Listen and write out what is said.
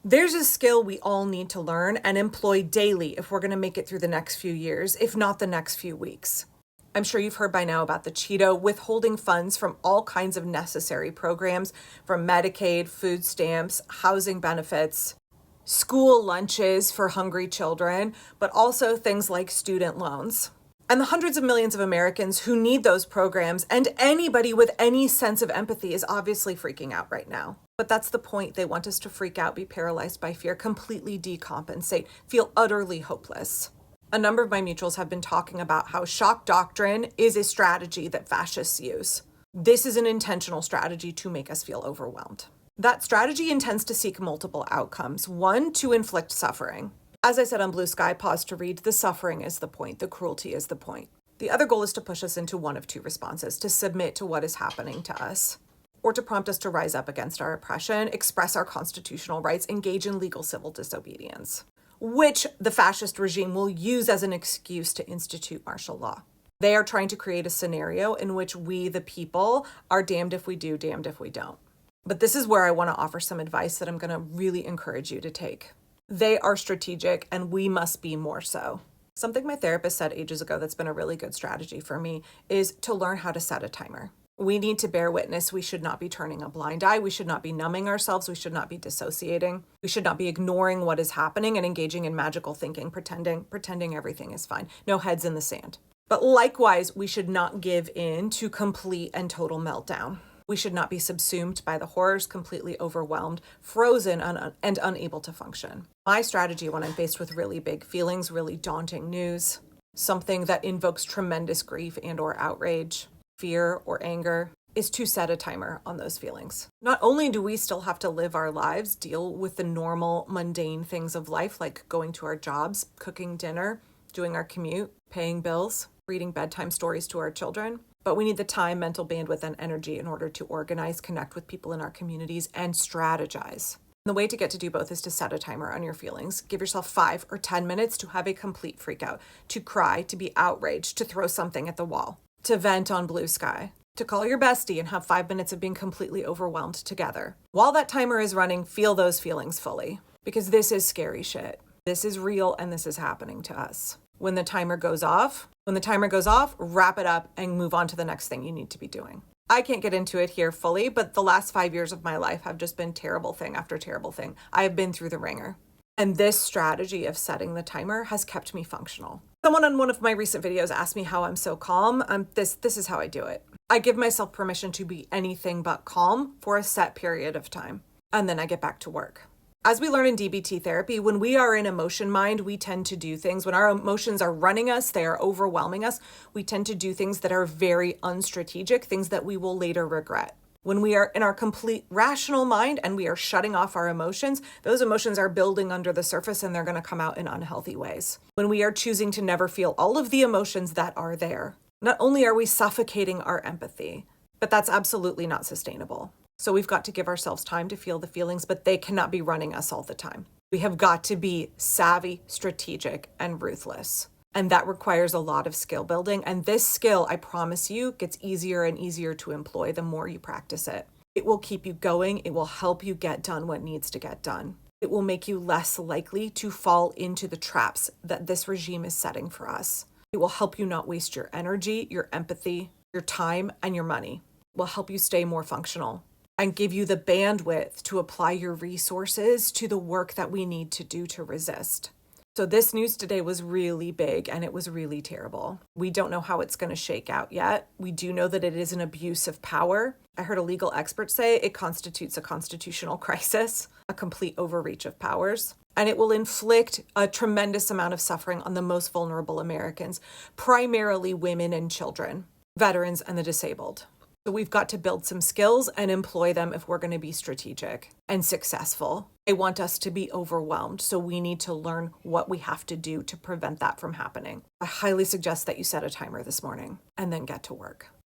There's a skill we all need to learn and employ daily if we're going to make it through the next few years, if not the next few weeks. I'm sure you've heard by now about the Cheeto withholding funds from all kinds of necessary programs, from Medicaid, food stamps, housing benefits, school lunches for hungry children, but also things like student loans. And the hundreds of millions of Americans who need those programs, and anybody with any sense of empathy, is obviously freaking out right now. But that's the point. They want us to freak out, be paralyzed by fear, completely decompensate, feel utterly hopeless. A number of my mutuals have been talking about how shock doctrine is a strategy that fascists use. This is an intentional strategy to make us feel overwhelmed. That strategy intends to seek multiple outcomes. One, to inflict suffering. As I said on Blue Sky, pause to read, the suffering is the point, the cruelty is the point. The other goal is to push us into one of two responses: to submit to what is happening to us, or to prompt us to rise up against our oppression, express our constitutional rights, engage in legal civil disobedience, which the fascist regime will use as an excuse to institute martial law. They are trying to create a scenario in which we, the people, are damned if we do, damned if we don't. But this is where I want to offer some advice that I'm going to really encourage you to take. They are strategic, and we must be more so. Something my therapist said ages ago that's been a really good strategy for me is to learn how to set a timer. We need to bear witness. We should not be turning a blind eye. We should not be numbing ourselves. We should not be dissociating. We should not be ignoring what is happening and engaging in magical thinking, pretending everything is fine. No heads in the sand. But likewise, we should not give in to complete and total meltdown. We should not be subsumed by the horrors, completely overwhelmed, frozen, and unable to function. My strategy when I'm faced with really big feelings, really daunting news, something that invokes tremendous grief and or outrage, fear or anger, is to set a timer on those feelings. Not only do we still have to live our lives, deal with the normal, mundane things of life, like going to our jobs, cooking dinner, doing our commute, paying bills, reading bedtime stories to our children, but we need the time, mental bandwidth, and energy in order to organize, connect with people in our communities, and strategize. The way to get to do both is to set a timer on your feelings. Give yourself 5 or 10 minutes to have a complete freak out, to cry, to be outraged, to throw something at the wall, to vent on Blue Sky, to call your bestie and have 5 minutes of being completely overwhelmed together. While that timer is running, feel those feelings fully, because this is scary shit. This is real, and this is happening to us. When the timer goes off, wrap it up and move on to the next thing you need to be doing. I can't get into it here fully, but the last 5 years of my life have just been terrible thing after terrible thing. I have been through the ringer. And this strategy of setting the timer has kept me functional. Someone on one of my recent videos asked me how I'm so calm. This is how I do it. I give myself permission to be anything but calm for a set period of time, and then I get back to work. As we learn in DBT therapy, when we are in emotion mind, we tend to do things. When our emotions are running us, they are overwhelming us, we tend to do things that are very unstrategic, things that we will later regret. When we are in our complete rational mind and we are shutting off our emotions, those emotions are building under the surface and they're going to come out in unhealthy ways. When we are choosing to never feel all of the emotions that are there, not only are we suffocating our empathy, but that's absolutely not sustainable. So we've got to give ourselves time to feel the feelings, but they cannot be running us all the time. We have got to be savvy, strategic, and ruthless. And that requires a lot of skill building. And this skill, I promise you, gets easier and easier to employ the more you practice it. It will keep you going. It will help you get done what needs to get done. It will make you less likely to fall into the traps that this regime is setting for us. It will help you not waste your energy, your empathy, your time, and your money. It will help you stay more functional and give you the bandwidth to apply your resources to the work that we need to do to resist. So this news today was really big and it was really terrible. We don't know how it's going to shake out yet. We do know that it is an abuse of power. I heard a legal expert say it constitutes a constitutional crisis, a complete overreach of powers, and it will inflict a tremendous amount of suffering on the most vulnerable Americans, primarily women and children, veterans, and the disabled. So we've got to build some skills and employ them if we're going to be strategic and successful. They want us to be overwhelmed, so we need to learn what we have to do to prevent that from happening. I highly suggest that you set a timer this morning and then get to work.